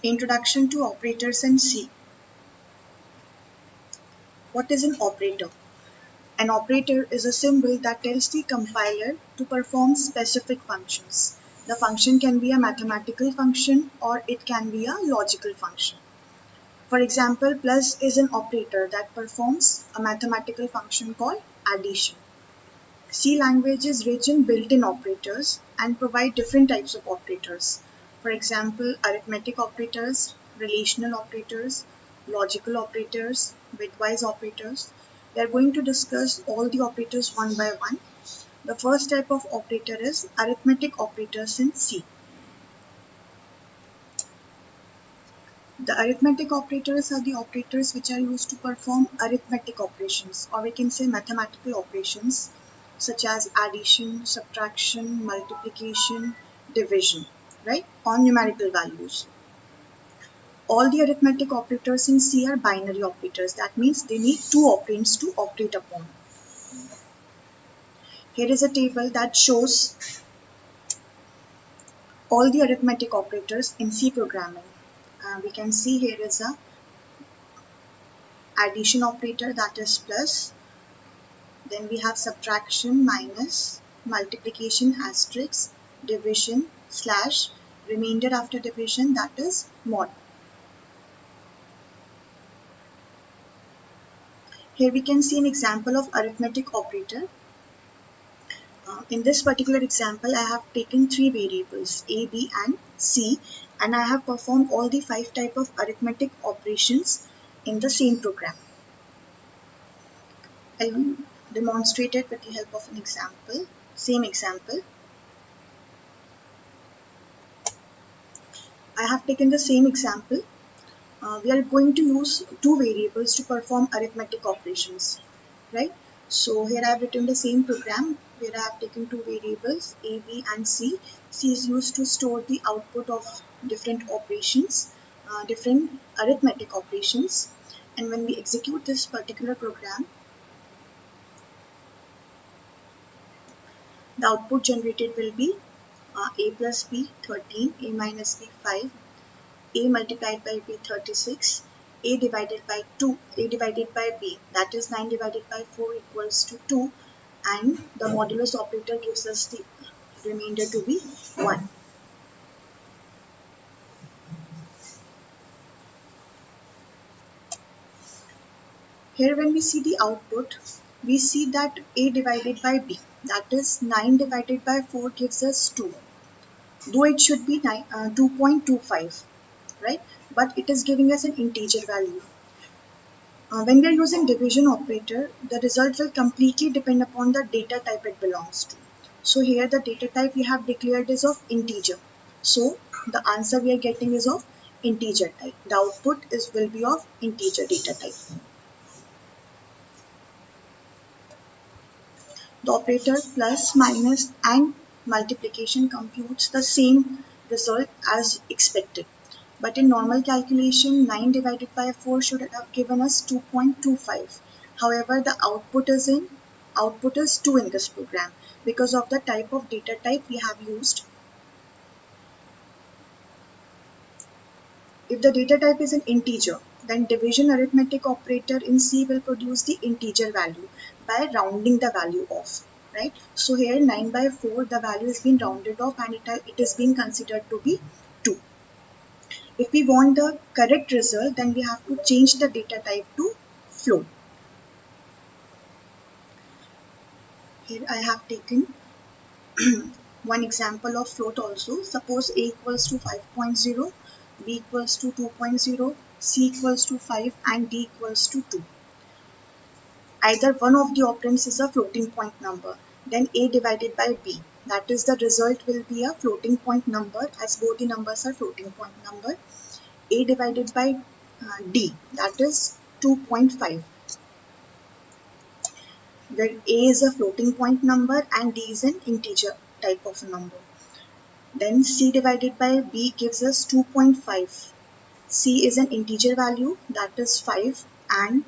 Introduction to operators in C. What is an operator? An operator is a symbol that tells the compiler to perform specific functions. The function can be a mathematical function or it can be a logical function. For example, plus is an operator that performs a mathematical function called addition. C language is rich in built-in operators and provide different types of operators. For example, arithmetic operators, relational operators, logical operators, bitwise operators. We are going to discuss all the operators one by one. The first type of operator is arithmetic operators in C. The arithmetic operators are the operators which are used to perform arithmetic operations, or we can say mathematical operations, such as addition, subtraction, multiplication, division, right, on numerical values. All the arithmetic operators in C are binary operators. That means they need two operands to operate upon. Here is a table that shows all the arithmetic operators in C programming. We can see here is a addition operator, that is plus. Then we have subtraction, minus, multiplication, asterisk, division, slash, remainder after division, that is mod. Here we can see an example of arithmetic operator. In this particular example, I have taken three variables A, B and C, and I have performed all the 5 types of arithmetic operations in the same program. I will demonstrate it with the help of an example, same example. I have taken the same example. We are going to use two variables to perform arithmetic operations, right? So here I have written the same program where I have taken two variables A, B and C. C is used to store the output of different operations, different arithmetic operations. And when we execute this particular program, the output generated will be A plus B 13, A minus B 5, A multiplied by B 36, A divided by 2, A divided by B, that is 9 divided by 4 equals to 2, and the modulus operator gives us the remainder to be 1. Here when we see the output, we see that A divided by B, that is 9 divided by 4 gives us 2, though it should be 2.25, right? But it is giving us an integer value. When we are using division operator, the result will completely depend upon the data type it belongs to. So here the data type we have declared is of integer. So the answer we are getting is of integer type. The output will be of integer data type. The operator plus, minus and multiplication computes the same result as expected. But in normal calculation, 9 divided by 4 should have given us 2.25. However, the output is 2 in this program because of the type of data type we have used. If the data type is an integer, then division arithmetic operator in C will produce the integer value by rounding the value off, right? So here 9 by 4, the value has been rounded off and it is being considered to be 2. If we want the correct result, then we have to change the data type to float. Here I have taken one example of float also. Suppose A equals to 5.0, B equals to 2.0, C equals to 5 and D equals to 2. Either one of the operands is a floating point number. Then A divided by B, that is the result will be a floating point number as both the numbers are floating point number. A divided by D, that is 2.5. Where A is a floating point number and D is an integer type of a number. Then C divided by B gives us 2.5. C is an integer value, that is 5, and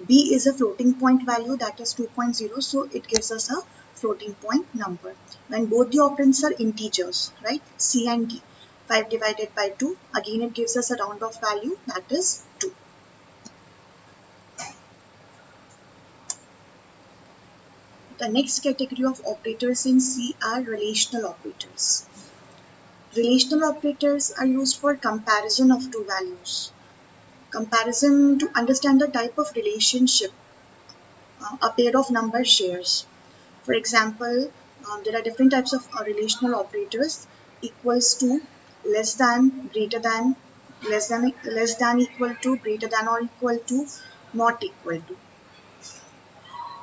B is a floating point value, that is 2.0, so it gives us a floating point number. When both the operands are integers, right, C and D, 5 divided by 2, again it gives us a round off value, that is 2. The next category of operators in C are relational operators. Relational operators are used for comparison of two values. Comparison to understand the type of relationship a pair of numbers shares. For example, there are different types of relational operators: equals to, less than, greater than, less than equal to, greater than or equal to, not equal to.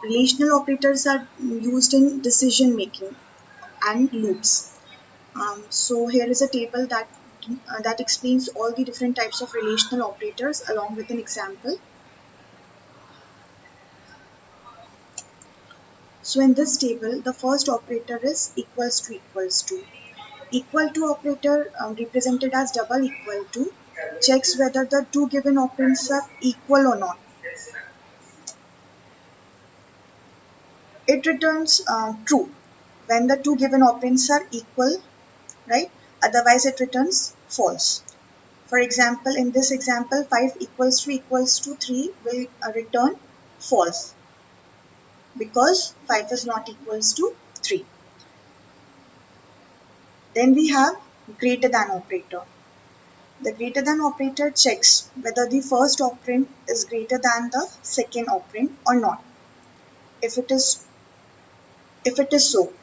Relational operators are used in decision making and loops. So here is a table that explains all the different types of relational operators along with an example. So in this table, the first operator is equals to equals to. Equal to operator, represented as double equal to, checks whether the two given operands are equal or not. It returns true when the two given operands are equal, right? Otherwise it returns false. For example, in this example, 5 equals to 3 will return false because 5 is not equals to 3. Then we have greater than operator. The greater than operator checks whether the first operand is greater than the second operand or not. If it is so,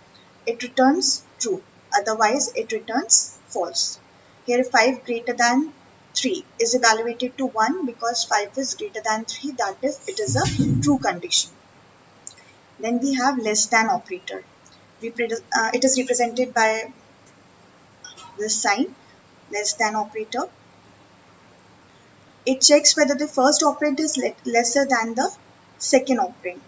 it returns true. Otherwise, it returns false. Here 5 greater than 3 is evaluated to 1 because 5 is greater than 3, that is, it is a true condition. Then we have less than operator. It is represented by this sign, less than operator. It checks whether the first operand is lesser than the second operand.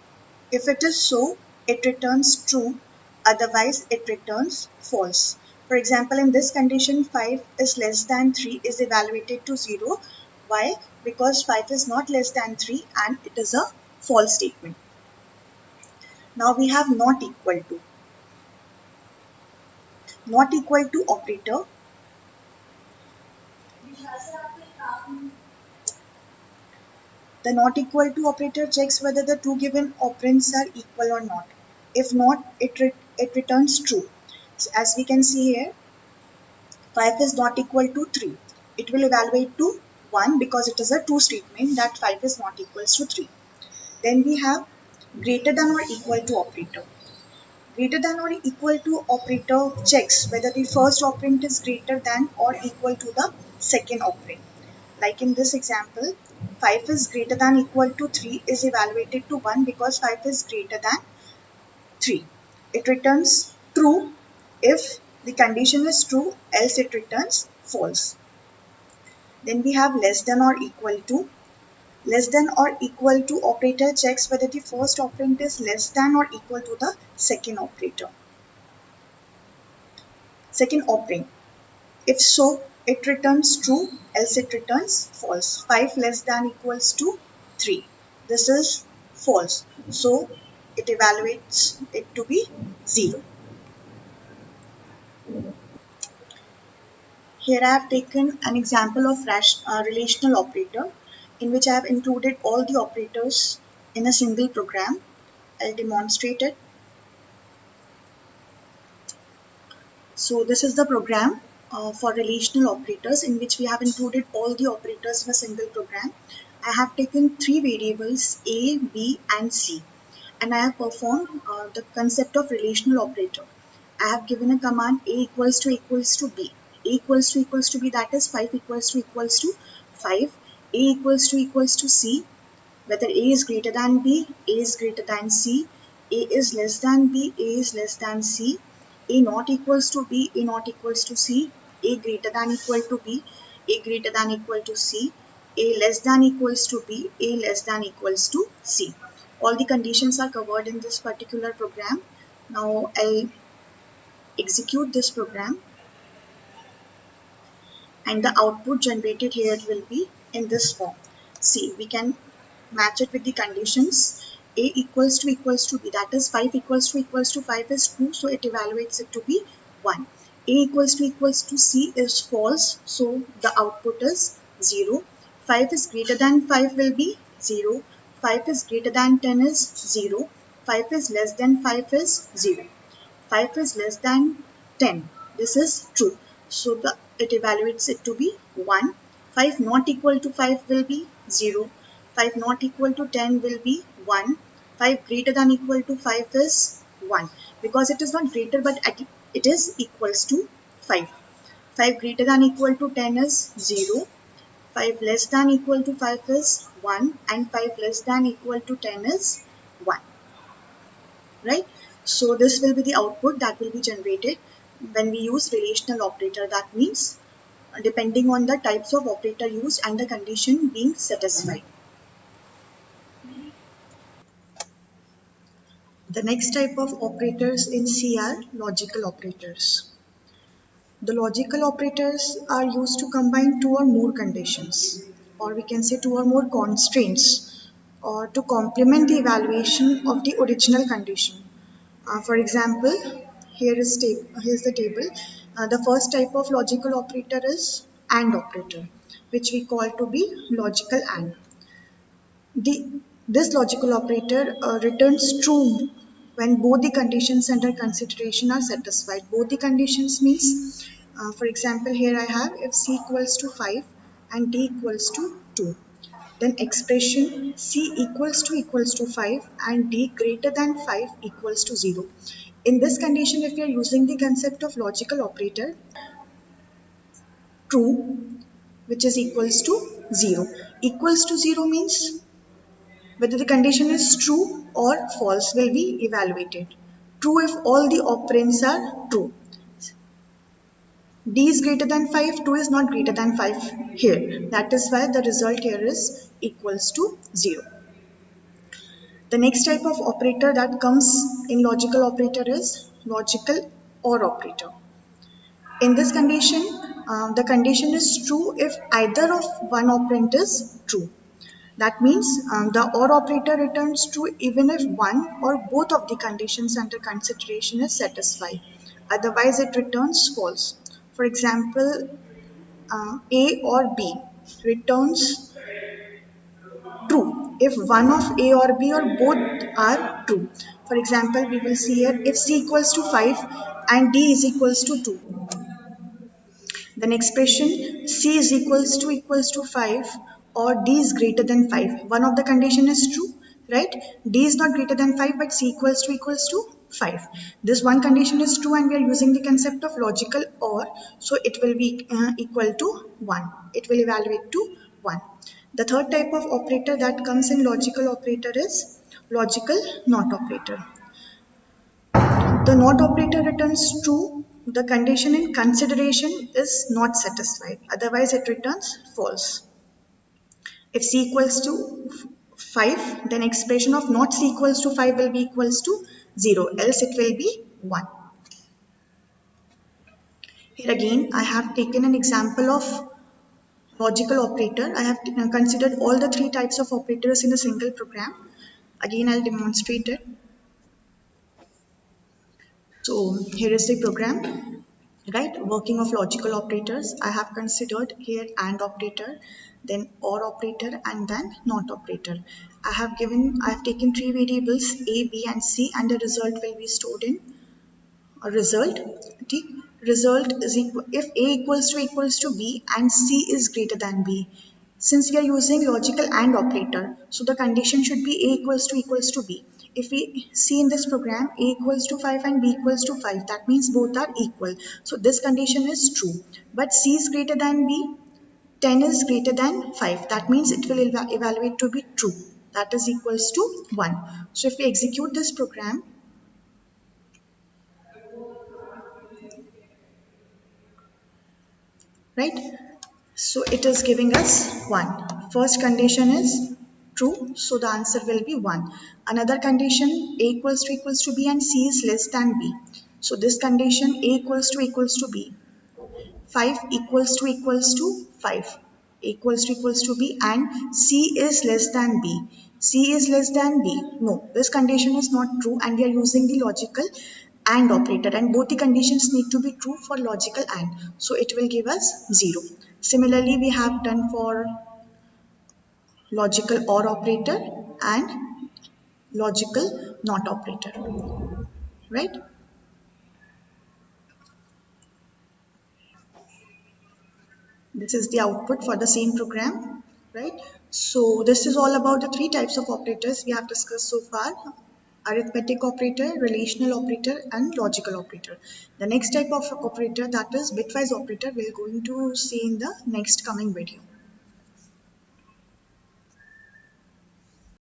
If it is so, it returns true, otherwise it returns false. For example, in this condition, 5 is less than 3 is evaluated to 0. Why? Because 5 is not less than 3 and it is a false statement. Now we have not equal to. Not equal to operator. The not equal to operator checks whether the two given operands are equal or not. If not, it returns true. So as we can see here, 5 is not equal to 3. It will evaluate to 1 because it is a true statement that 5 is not equals to 3. Then we have greater than or equal to operator. Greater than or equal to operator checks whether the first operand is greater than or equal to the second operand. Like in this example, 5 is greater than equal to 3 is evaluated to 1 because 5 is greater than 3. It returns true if the condition is true, else it returns false. Then we have less than or equal to. Less than or equal to operator checks whether the first operand is less than or equal to the second operand. If so, it returns true, else it returns false. 5 less than equals to 3. This is false. So it evaluates it to be 0. Here I have taken an example of relational operator in which I have included all the operators in a single program. I'll demonstrate it. So this is the program for relational operators in which we have included all the operators in a single program. I have taken three variables A, B and C, and I have performed the concept of relational operator. I have given a command A equals to B. A equals to B, that is 5 equals to 5. A equals to C, whether A is greater than B, A is greater than C, A is less than B, A is less than C, A not equals to B, A not equals to C, A greater than equal to B, A greater than equal to C, A less than equals to B, A less than equals to C. All the conditions are covered in this particular program. Now I'll execute this program and the output generated here will be in this form. See, we can match it with the conditions. A equals to B, that is 5 equals to 5 is true, so it evaluates it to be 1. equals to C is false, so the output is 0. 5 is greater than 5 will be 0. 5 is greater than 10 is 0. 5 is less than 5 is 0. 5 is less than 10. This is true. So it evaluates it to be 1. 5 not equal to 5 will be 0. 5 not equal to 10 will be 1. 5 greater than equal to 5 is 1. Because it is not greater but it is equals to 5. 5 greater than equal to 10 is 0. 5 less than equal to 5 is 1. And 5 less than equal to 10 is 1. Right? So this will be the output that will be generated when we use relational operator. That means depending on the types of operator used and the condition being satisfied. The next type of operators in C are logical operators. The logical operators are used to combine two or more conditions, or we can say two or more constraints, or to complement the evaluation of the original condition. For example, here's the table. The first type of logical operator is AND operator, which we call to be logical AND. This logical operator returns true when both the conditions under consideration are satisfied. Both the conditions means, for example, here I have if C equals to 5 and D equals to 2. Then expression C equals to 5 and D greater than 5 equals to 0. In this condition, if we are using the concept of logical operator, true, which is equals to 0. Equals to 0 means whether the condition is true or false will be evaluated. True if all the operands are true. D is greater than 5, 2 is not greater than 5 here. That is why the result here is equals to 0. The next type of operator that comes in logical operator is logical OR operator. In this condition, the condition is true if either of one operand is true. That means the OR operator returns true even if one or both of the conditions under consideration is satisfied. Otherwise, it returns false. For example, A or B returns true if one of A or B or both are true. For example, we will see here if C equals to 5 and D is equals to 2. Then expression C is equals to 5 or D is greater than 5. One of the condition is true, right? D is not greater than 5 but C equals to 5. This one condition is true and we are using the concept of logical OR. So it will be equal to 1. It will evaluate to 1. The third type of operator that comes in logical operator is logical NOT operator. The NOT operator returns true. The condition in consideration is not satisfied. Otherwise, it returns false. If C equals to 5, then expression of not C equals to 5 will be equals to 0. Else it will be 1. Here again, I have taken an example of logical operator. I have considered all the three types of operators in a single program. Again, I'll demonstrate it. So here is the program, right? Working of logical operators. I have considered here AND operator, then OR operator, and then NOT operator. I have taken three variables A, B, and C, and the result will be stored in a result. Okay? Result is equal if A equals to B and C is greater than B. Since we are using logical AND operator, so the condition should be A equals to B. If we see in this program A equals to 5 and B equals to 5, that means both are equal. So this condition is true. But C is greater than B, 10 is greater than 5. That means it will evaluate to be true. That is equals to 1. So if we execute this program, right? So it is giving us 1. First condition is true, so the answer will be 1. Another condition A equals to B and C is less than B. So this condition A equals to B. 5 equals to 5. A equals to B and C is less than B. C is less than B. No, this condition is not true and we are using the logical AND operator, and both the conditions need to be true for logical AND, so it will give us 0. Similarly, we have done for logical OR operator and logical NOT operator, right? This is the output for the same program, right? So this is all about the three types of operators we have discussed so far: arithmetic operator, relational operator, and logical operator. The next type of operator, that is bitwise operator, we're going to see in the next coming video.